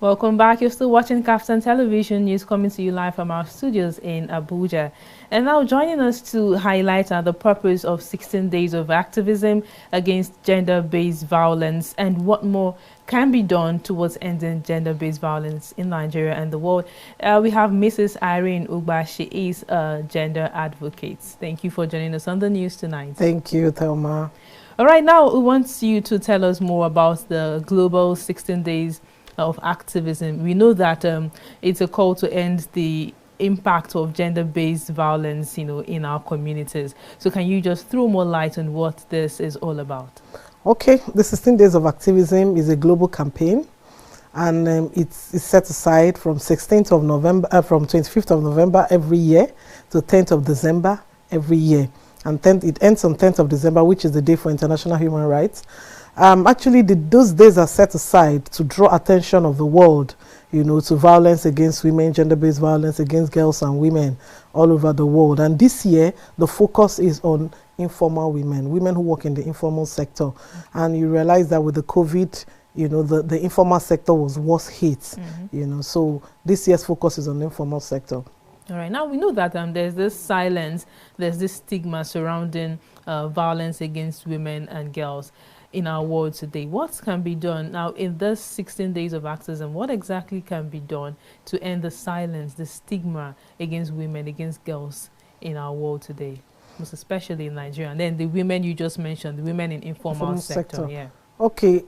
Welcome back. You're still watching KAFTAN Television News coming to you live from our studios in Abuja. And now joining us to highlight the purpose of 16 Days of Activism against gender-based violence and what more can be done towards ending gender-based violence in Nigeria and the world. We have Mrs. Irene Ugba. She is a gender advocate. Thank you for joining us on the news tonight. Thank you, Thelma. All right, now we want you to tell us more about the global 16 Days of Activism. We know that it's a call to end the impact of gender-based violence, in our communities. So can you just throw more light on what this is all about? Okay, the 16 Days of Activism is a global campaign, and it's set aside from 16th of November, from 25th of November every year to 10th of December every year. And it ends on 10th of December, which is the Day for International Human Rights. Actually, those days are set aside to draw attention of the world, to violence against women, gender-based violence against girls and women all over the world. And this year, the focus is on informal women who work in the informal sector. And you realize that with the COVID, the informal sector was worse hit, so this year's focus is on the informal sector. All right, now we know that there's this silence, there's this stigma surrounding violence against women and girls in our world today. What can be done now in this 16 Days of Activism? What exactly can be done to end the silence, the stigma against women, against girls in our world today, most especially in Nigeria? And then the women you just mentioned, the women in informal sector. Yeah. Okay,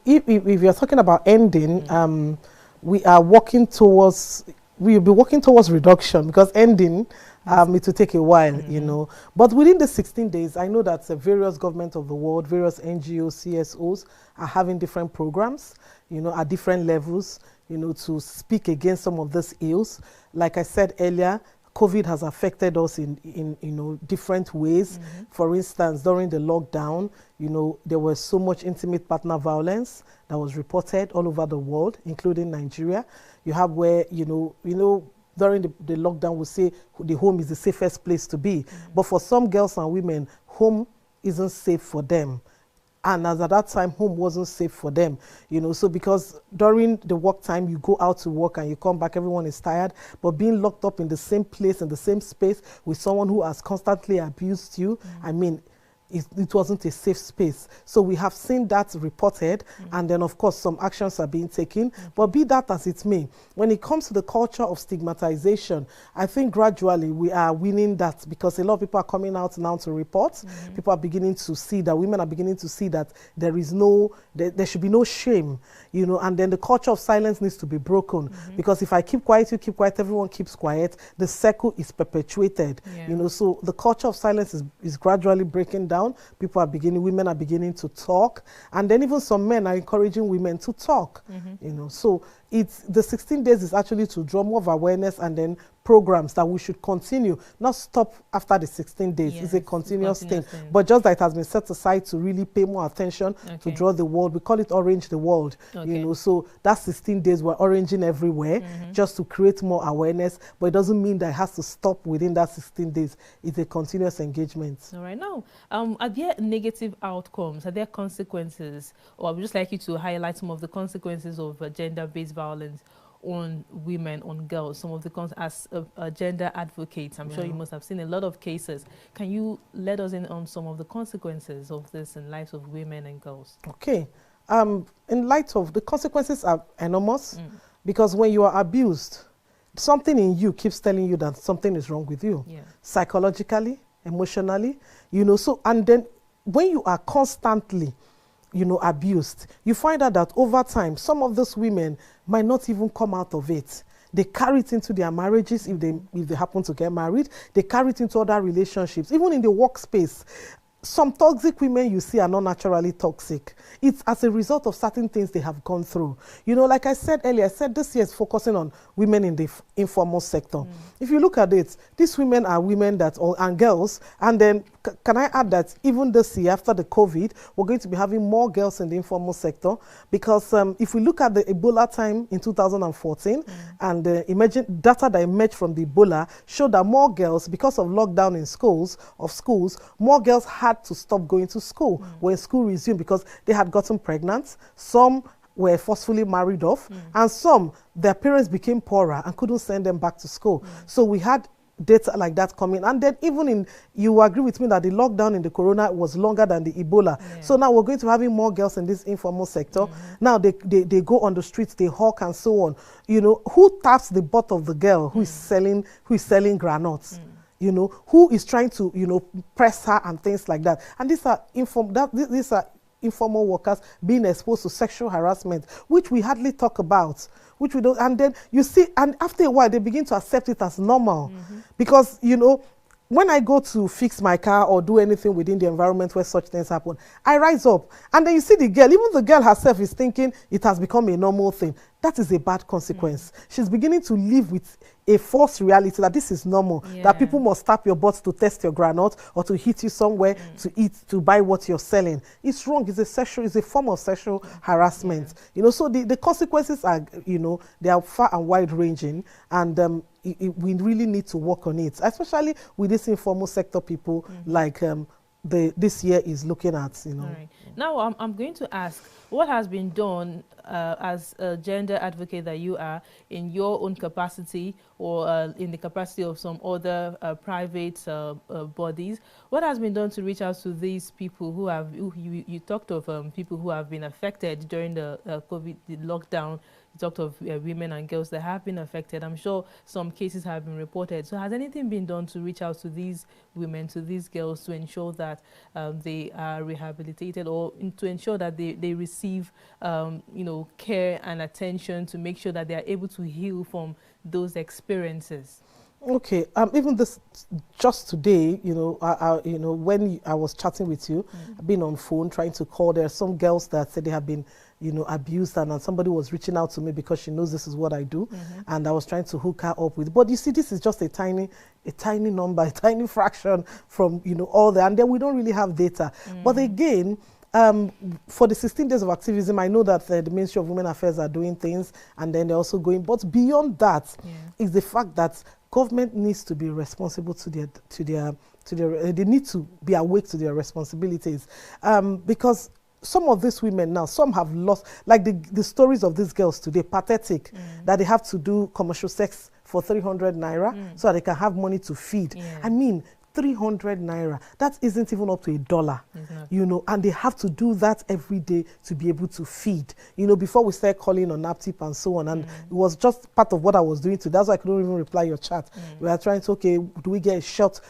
if you're talking about ending, we are working towards, we'll be working towards reduction, because ending, it will take a while, But within the 16 days, I know that various governments of the world, various NGOs, CSOs are having different programs, at different levels, to speak against some of these ills. Like I said earlier, COVID has affected us in different ways. For instance, during the lockdown, there was so much intimate partner violence that was reported all over the world, including Nigeria. You have where, during the lockdown, we say the home is the safest place to be. But for some girls and women, home isn't safe for them. And as at that time, home wasn't safe for them, so because during the work time, you go out to work and you come back, everyone is tired, but being locked up in the same place, in the same space with someone who has constantly abused you, I mean, it wasn't a safe space. So we have seen that reported, and then of course some actions are being taken. But be that as it may, when it comes to the culture of stigmatization, I think gradually we are winning that, because a lot of people are coming out now to report. People are beginning to see that, women are beginning to see that there is there should be no shame, and then the culture of silence needs to be broken, because if I keep quiet, you keep quiet, everyone keeps quiet, the circle is perpetuated, so the culture of silence is gradually breaking down. Women are beginning to talk, and then even some men are encouraging women to talk, so the 16 days is actually to draw more of awareness, and then programs that we should continue, not stop after the 16 days. It's a continuous thing. But just that it has been set aside to really pay more attention, to draw the world. We call it Orange the World, so that 16 days we're oranging everywhere, just to create more awareness, but it doesn't mean that it has to stop within that 16 days. It's a continuous engagement. All right, now, are there negative outcomes? Are there consequences? Or I would just like you to highlight some of the consequences of gender-based violence on women, on girls, some of the as a gender advocate. I'm sure you must have seen a lot of cases. Can you let us in on some of the consequences of this in lives of women and girls? Okay. In light of the consequences are enormous, because when you are abused, something in you keeps telling you that something is wrong with you, psychologically, emotionally, so, and then when you are constantly abused, you find out that over time, some of those women might not even come out of it. They carry it into their marriages, if they happen to get married. They carry it into other relationships, even in the workspace. Some toxic women you see are not naturally toxic. It's as a result of certain things they have gone through. Like I said earlier, I said this year is focusing on women in the informal sector. If you look at it, these women are women and girls, and then can I add that even this year, after the COVID, we're going to be having more girls in the informal sector, because if we look at the Ebola time in 2014, and the data that emerged from the Ebola showed that more girls, because of lockdown in schools, more girls had to stop going to school when school resumed, because they had gotten pregnant. Some were forcefully married off, and some, their parents became poorer and couldn't send them back to school. So we had data like that coming. And then even in, you agree with me that the lockdown in the corona was longer than the Ebola. So now we're going to having more girls in this informal sector. Now they go on the streets, they hawk and so on. You know, who taps the butt of the girl who is selling granuts? You know, who is trying to, you know, press her and things like that. And these are informal workers being exposed to sexual harassment, which we hardly talk about, which we don't. And then you see, and after a while, they begin to accept it as normal. Because, you know, when I go to fix my car or do anything within the environment where such things happen, I rise up. And then you see the girl, even the girl herself is thinking it has become a normal thing. That is a bad consequence. She's beginning to live with a false reality that this is normal, that people must tap your butt to test your granite or to hit you somewhere to eat, to buy what you're selling. It's wrong. It's a form of sexual harassment. You know, so the consequences are, you know, they are far and wide ranging, and we really need to work on it, especially with this informal sector people like this year is looking at, you know. All right. Now I'm going to ask, what has been done as a gender advocate that you are, in your own capacity or in the capacity of some other private bodies? What has been done to reach out to these people who have, you talked of people who have been affected during the COVID lockdown? You talked of women and girls that have been affected. I'm sure some cases have been reported. So has anything been done to reach out to these women, to these girls, to ensure that they are rehabilitated, or to ensure that they receive, you know, care and attention to make sure that they are able to heal from those experiences? Okay, even this, just today, you know, you know, when I was chatting with you, I've been on phone trying to call. There are some girls that said they have been, you know, abused, and somebody was reaching out to me because she knows this is what I do, and I was trying to hook her up with. But you see, this is just a tiny number, a tiny fraction from, you know, all that, and then we don't really have data. But again, for the 16 days of activism, I know that the Ministry of Women Affairs are doing things, and then they're also going. But beyond that is the fact that government needs to be responsible to their they need to be awake to their responsibilities, because some of these women now, some have lost, like the stories of these girls today, pathetic, that they have to do commercial sex for 300 naira so that they can have money to feed. I mean, 300 naira, that isn't even up to $1, you know, and they have to do that every day to be able to feed. You know, before we started calling on NAPTIP and so on, and it was just part of what I was doing too. That's why I couldn't even reply your chat. We are trying to, okay, do we get a short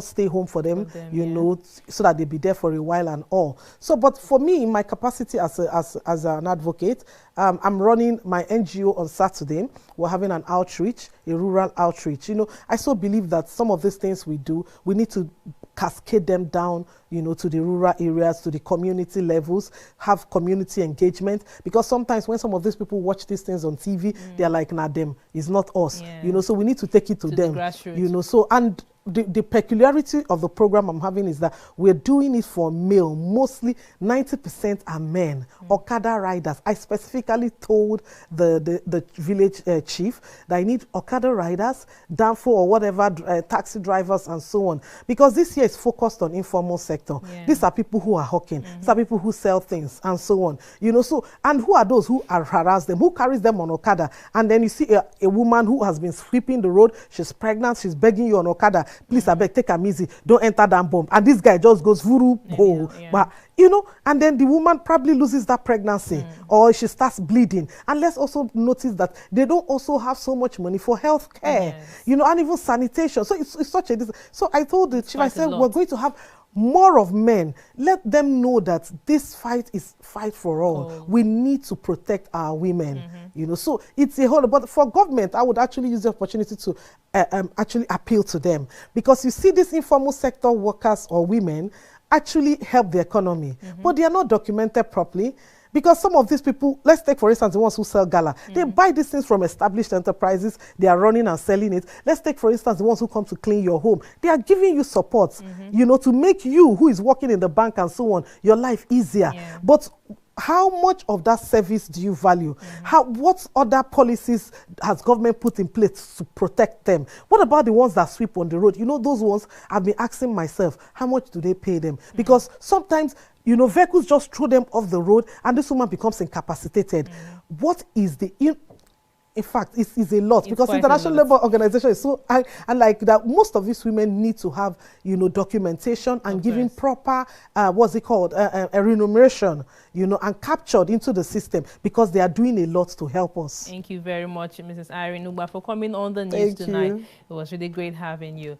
stay home for them, you know, so that they be there for a while and all. So, but for me, in my capacity as an advocate, I'm running my NGO on Saturday. We're having an outreach, a rural outreach. You know, I so believe that some of these things we do, we need to cascade them down, you know, to the rural areas, to the community levels, have community engagement. Because sometimes when some of these people watch these things on TV, they're like, nah, them, it's not us. You know, so we need to take it to them. The you know, so, and the peculiarity of the program I'm having is that we're doing it for male. Mostly 90% are men, Okada riders. I specifically told the village chief that I need Okada riders, Danfo or whatever, taxi drivers and so on. Because this year is focused on informal sector. These are people who are hawking. These are people who sell things and so on. You know, so, and who are those who are harass them? Who carries them on Okada? And then you see a woman who has been sweeping the road. She's pregnant. She's begging you on Okada. Please, I beg, take them easy. Don't enter that bomb. And this guy just goes, vuru, go. But, you know, and then the woman probably loses that pregnancy or she starts bleeding. And let's also notice that they don't also have so much money for health care, you know, and even sanitation. So it's such a... So I told the chief, I said, we're going to have more of men. Let them know that this fight is fight for all. We need to protect our women, you know. So it's a whole, but for government, I would actually use the opportunity to actually appeal to them, because you see these informal sector workers or women actually help the economy, but they are not documented properly. Because some of these people, let's take for instance the ones who sell gala, they buy these things from established enterprises, they are running and selling it. Let's take for instance the ones who come to clean your home, they are giving you support, you know, to make you who is working in the bank and so on, your life easier. But how much of that service do you value? What other policies has government put in place to protect them? What about the ones that sweep on the road? You know, those ones, I've been asking myself, how much do they pay them? Because sometimes, you know, vehicles just throw them off the road and this woman becomes incapacitated. What is the... In fact, it is a lot, it's because International Labour Organization is so, and like that, most of these women need to have, you know, documentation and giving proper, what's it called, a remuneration, you know, and captured into the system, because they are doing a lot to help us. Thank you very much, Mrs. Irene Ugba, for coming on the news tonight. It was really great having you.